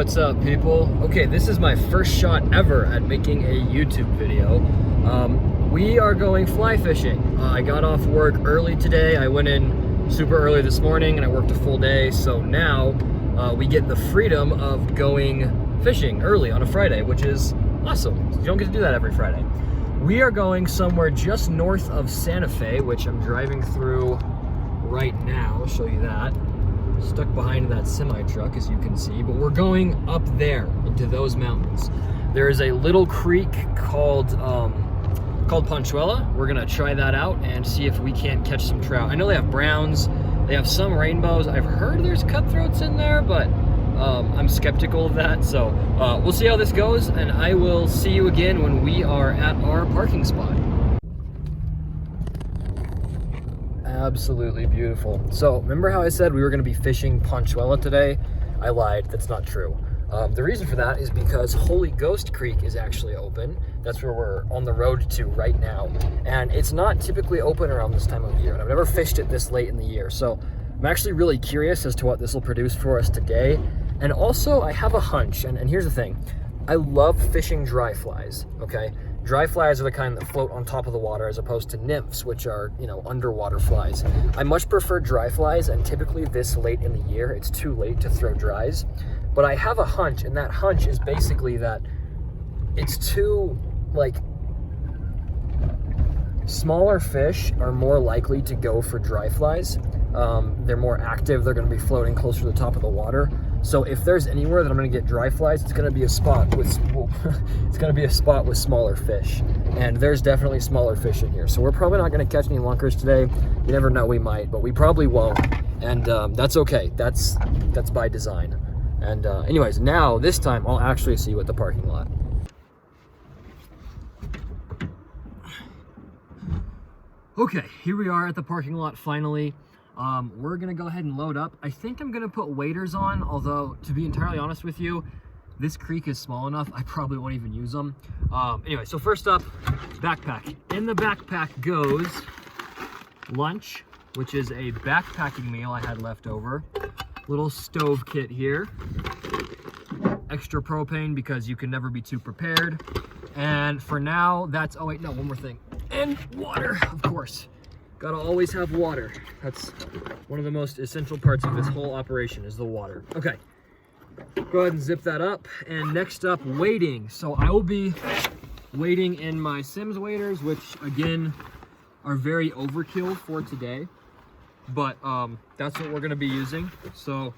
What's up, people? Okay, this is my first shot ever at making a YouTube video. We are going fly fishing. I got off work early today. I went in super early this morning and I worked a full day. So now we get the freedom of going fishing early on a Friday, which is awesome. You don't get to do that every Friday. We are going somewhere just north of Santa Fe, which I'm driving through right now. I'll show you that. Stuck behind that semi-truck, as you can see, but we're going up there into those mountains. There is a little creek called Ponchuela. We're gonna try that out and see if we can't catch some trout. I know they have browns, they have some rainbows. I've heard there's cutthroats in there, but I'm skeptical of that. So we'll see how this goes, and I will see you again when we are at our parking spot. Absolutely beautiful. So remember how I said we were going to be fishing Ponchuela today? I lied. That's not true. The reason for that is because Holy Ghost Creek is actually open. That's where we're on the road to right now. And it's not typically open around this time of year. And I've never fished it this late in the year. So I'm actually really curious as to what this will produce for us today. And also I have a hunch. And here's the thing. I love fishing dry flies, okay? Dry flies are the kind that float on top of the water as opposed to nymphs, which are, you know, underwater flies. I much prefer dry flies, and typically this late in the year, it's too late to throw dries. But I have a hunch, and that hunch is basically that it's too, like, smaller fish are more likely to go for dry flies. They're more active, they're gonna be floating closer to the top of the water. So if there's anywhere that I'm gonna get dry flies, it's gonna be a spot with smaller fish. And there's definitely smaller fish in here. So we're probably not gonna catch any lunkers today. You never know, we might, but we probably won't. And that's okay, that's by design. And anyways, now this time I'll actually see you at the parking lot. Okay, here we are at the parking lot finally. We're gonna go ahead and load up. I think I'm gonna put waders on, although to be entirely honest with you, this creek is small enough, I probably won't even use them. Anyway, so first up, backpack. In the backpack goes lunch, which is a backpacking meal I had left over. Little stove kit here. Extra propane because you can never be too prepared. And for now, that's, oh wait, no, one more thing. And water, of course. Gotta always have water. That's one of the most essential parts of this whole operation is the water. Okay, go ahead and zip that up. And next up, wading. So I will be wading in my Sims waders, which again, are very overkill for today. But that's what we're gonna be using. So,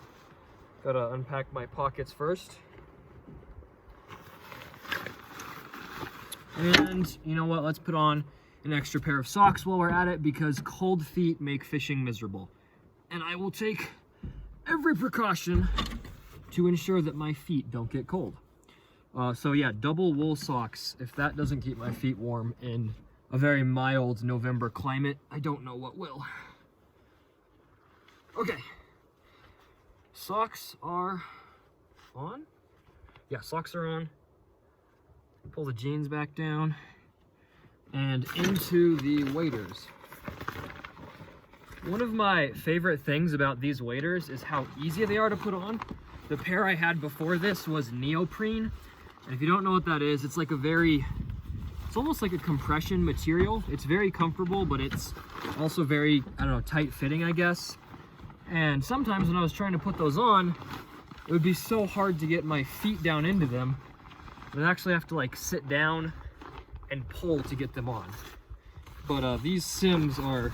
gotta unpack my pockets first. And you know what, let's put on an extra pair of socks while we're at it because cold feet make fishing miserable. And I will take every precaution to ensure that my feet don't get cold. So yeah, double wool socks. If that doesn't keep my feet warm in a very mild November climate, I don't know what will. Okay, socks are on. Yeah, socks are on. Pull the jeans back down. And into the waders. One of my favorite things about these waders is how easy they are to put on. The pair I had before this was neoprene. And if you don't know what that is, it's like it's almost like a compression material. It's very comfortable, but it's also very, I don't know, tight fitting, I guess. And sometimes when I was trying to put those on, it would be so hard to get my feet down into them. I'd actually have to like sit down and pull to get them on. But these Sims are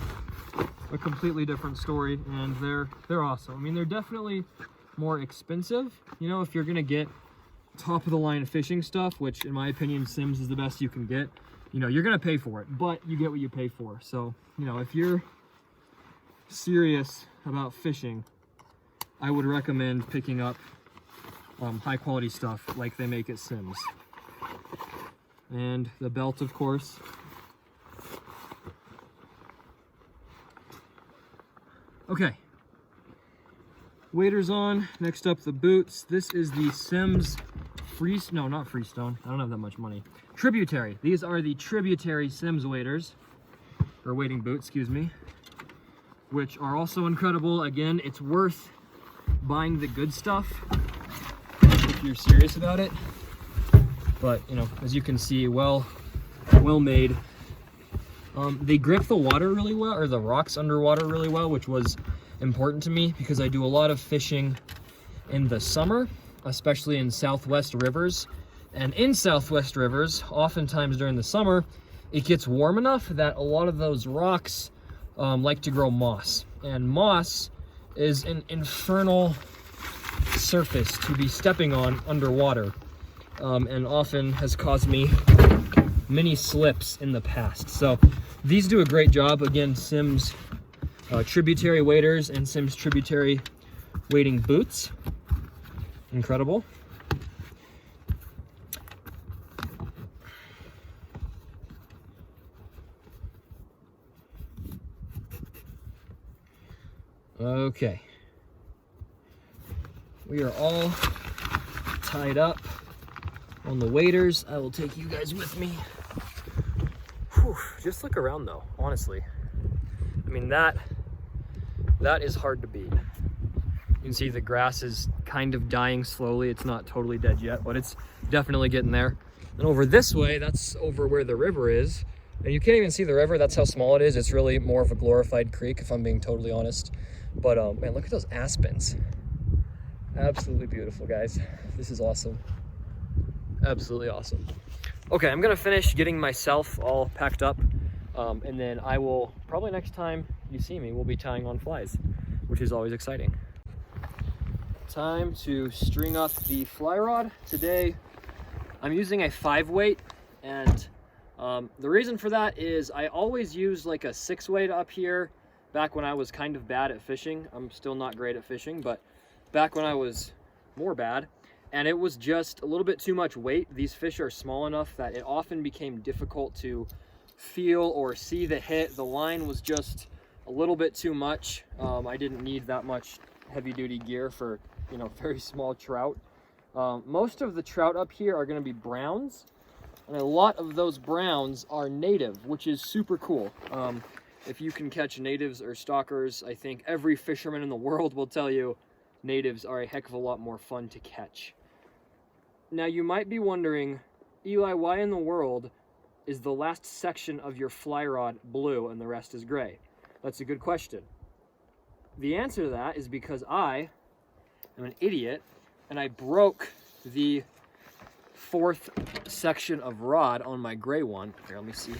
a completely different story, and they're awesome. I mean, they're definitely more expensive. You know, if you're gonna get top of the line fishing stuff, which in my opinion, Sims is the best you can get, you know, you're gonna pay for it, but you get what you pay for. So, you know, if you're serious about fishing, I would recommend picking up high quality stuff like they make at Sims. And the belt, of course. Okay, waders on. Next up, the boots. This is the Sims not Freestone. I don't have that much money. Tributary. These are the Tributary Sims waders, or wading boots, excuse me, which are also incredible. Again, it's worth buying the good stuff if you're serious about it. But, you know, as you can see, well made. They grip the water really well, or the rocks underwater really well, which was important to me because I do a lot of fishing in the summer, especially in Southwest rivers. And in Southwest rivers, oftentimes during the summer, it gets warm enough that a lot of those rocks like to grow moss. And moss is an infernal surface to be stepping on underwater, and often has caused me many slips in the past. So these do a great job. Again, Simms tributary waders and Simms tributary wading boots. Incredible. Okay, we are all tied up on the waders. I will take you guys with me. Whew, just look around though, honestly. I mean, that is hard to beat. You can see the grass is kind of dying slowly. It's not totally dead yet, but it's definitely getting there. And over this way, that's over where the river is. And you can't even see the river. That's how small it is. It's really more of a glorified creek, if I'm being totally honest. But man, look at those aspens. Absolutely beautiful, guys. This is awesome. Absolutely awesome. Okay, I'm gonna finish getting myself all packed up, and then I will, probably next time you see me, we'll be tying on flies, which is always exciting. Time to string up the fly rod. Today, I'm using a 5-weight, and the reason for that is I always use like a 6-weight up here. Back when I was kind of bad at fishing. I'm still not great at fishing, but back when I was more bad, and it was just a little bit too much weight. These fish are small enough that it often became difficult to feel or see the hit. The line was just a little bit too much. I didn't need that much heavy-duty gear for, you know, very small trout. Most of the trout up here are going to be browns, and a lot of those browns are native, which is super cool. If you can catch natives or stalkers, I think every fisherman in the world will tell you natives are a heck of a lot more fun to catch. Now you might be wondering, Eli, why in the world is the last section of your fly rod blue and the rest is gray? That's a good question. The answer to that is because I am an idiot and I broke the 4th section of rod on my gray one. Here, let me see.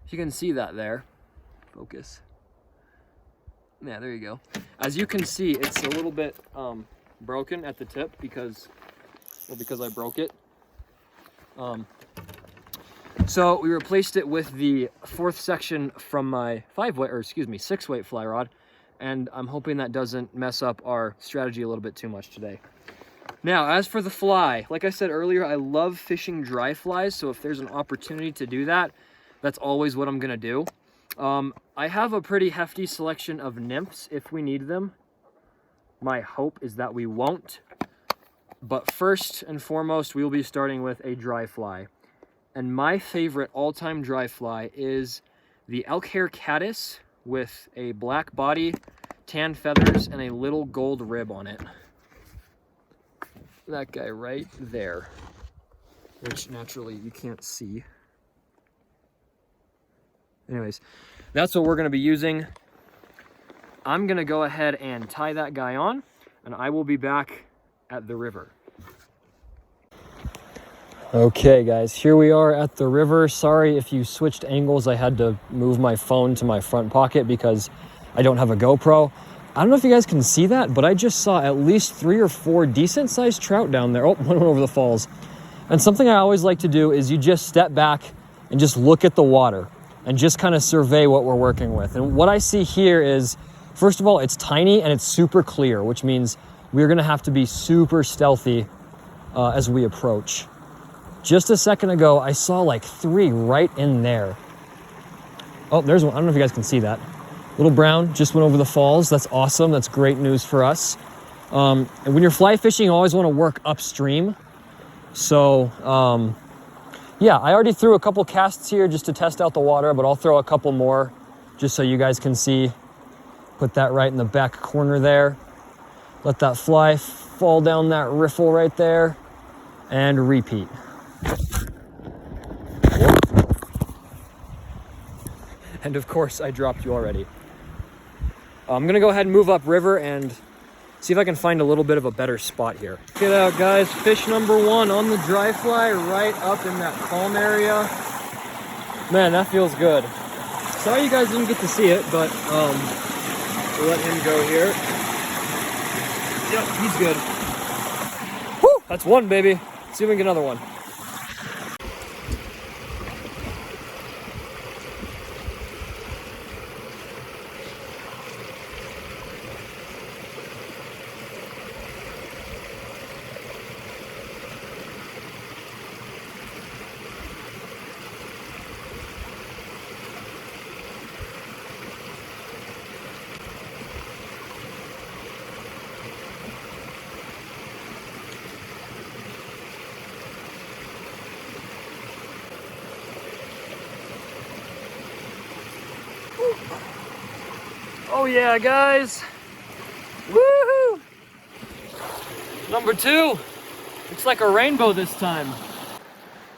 You can see that there. Focus. Yeah, there you go. As you can see, it's a little bit broken at the tip because I broke it. So we replaced it with the 4th section from my 6-weight fly rod, and I'm hoping that doesn't mess up our strategy a little bit too much today. Now, as for the fly, like I said earlier, I love fishing dry flies, so if there's an opportunity to do that, that's always what I'm gonna do. I have a pretty hefty selection of nymphs if we need them. My hope is that we won't. But first and foremost, we will be starting with a dry fly. And my favorite all-time dry fly is the elk hair caddis with a black body, tan feathers, and a little gold rib on it. That guy right there, which naturally you can't see. Anyways, that's what we're going to be using. I'm going to go ahead and tie that guy on, and I will be back at the river. Okay, guys, here we are at the river. Sorry if you switched angles. I had to move my phone to my front pocket because I don't have a GoPro. I don't know if you guys can see that, but I just saw at least 3 or 4 decent-sized trout down there. Oh, one went over the falls. And something I always like to do is you just step back and just look at the water and just kind of survey what we're working with. And what I see here is, first of all, it's tiny and it's super clear, which means we're gonna have to be super stealthy as we approach. Just a second ago, I saw like 3 right in there. Oh, there's one. I don't know if you guys can see that. Little brown just went over the falls. That's awesome. That's great news for us. And when you're fly fishing, you always want to work upstream. So, yeah, I already threw a couple casts here just to test out the water, but I'll throw a couple more just so you guys can see. Put that right in the back corner there. Let that fly fall down that riffle right there, and repeat. And of course, I dropped you already. I'm gonna go ahead and move upriver and see if I can find a little bit of a better spot here. Check it out, guys. Fish number 1 on the dry fly right up in that calm area. Man, that feels good. Sorry you guys didn't get to see it, but we'll let him go here. Yep, he's good. Woo! That's 1, baby. Let's see if we can get another one. Oh yeah, guys. Woohoo! Number 2. Looks like a rainbow this time.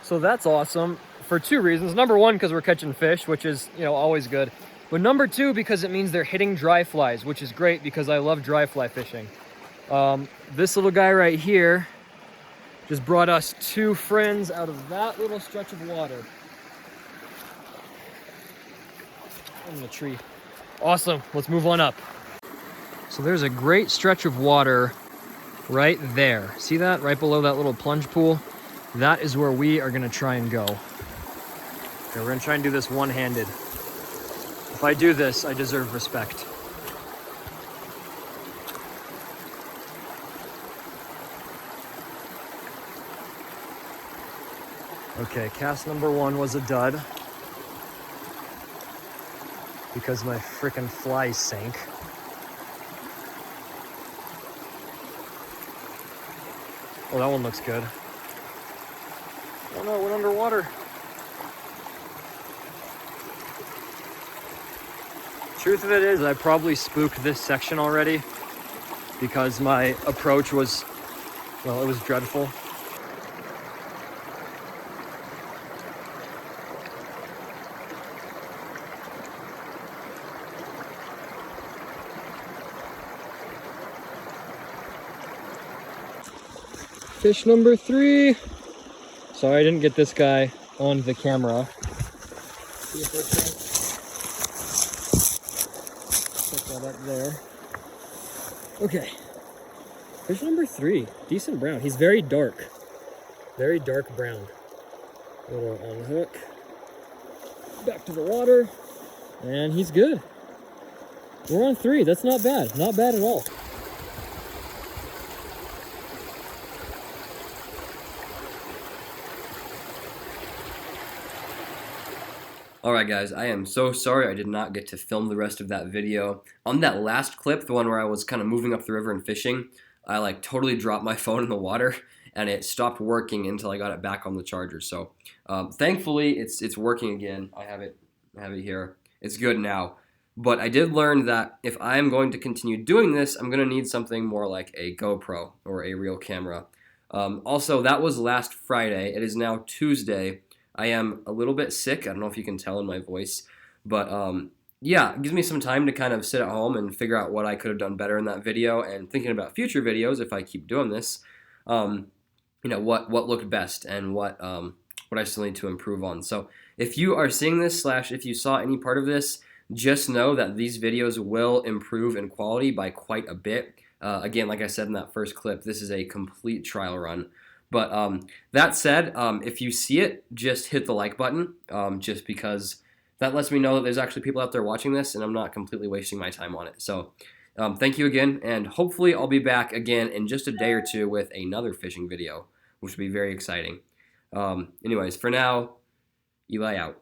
So that's awesome for 2 reasons. Number 1, because we're catching fish, which is, always good. But number 2, because it means they're hitting dry flies, which is great because I love dry fly fishing. This little guy right here just brought us 2 friends out of that little stretch of water. In the tree. Awesome, let's move on up. So there's a great stretch of water right there. See that? Right below that little plunge pool? That is where we are gonna try and go. Okay, we're gonna try and do this one-handed. If I do this, I deserve respect. Okay, cast number 1 was a dud because my frickin' fly sank. Oh, that one looks good. Oh no, it went underwater. Truth of it is, I probably spooked this section already because my approach was, well, it was dreadful. Fish number 3. Sorry I didn't get this guy on the camera. Check that up there. Okay. Fish number 3. Decent brown. He's very dark. Very dark brown. Little on hook. Back to the water. And he's good. We're on 3. That's not bad. Not bad at all. Alright guys, I am so sorry I did not get to film the rest of that video. On that last clip, the one where I was kind of moving up the river and fishing, I totally dropped my phone in the water and it stopped working until I got it back on the charger. So thankfully it's working again. I have it here. It's good now. But I did learn that if I am going to continue doing this, I'm going to need something more like a GoPro or a real camera. Also, that was last Friday. It is now Tuesday. I am a little bit sick. I don't know if you can tell in my voice, but yeah, it gives me some time to kind of sit at home and figure out what I could have done better in that video, and thinking about future videos if I keep doing this, what looked best and what I still need to improve on. So if you are seeing this / if you saw any part of this, just know that these videos will improve in quality by quite a bit. Again, like I said in that first clip, this is a complete trial run. But that said, if you see it, just hit the like button, just because that lets me know that there's actually people out there watching this and I'm not completely wasting my time on it. So thank you again, and hopefully I'll be back again in just a day or 2 with another fishing video, which will be very exciting. Anyways, for now, Eli out.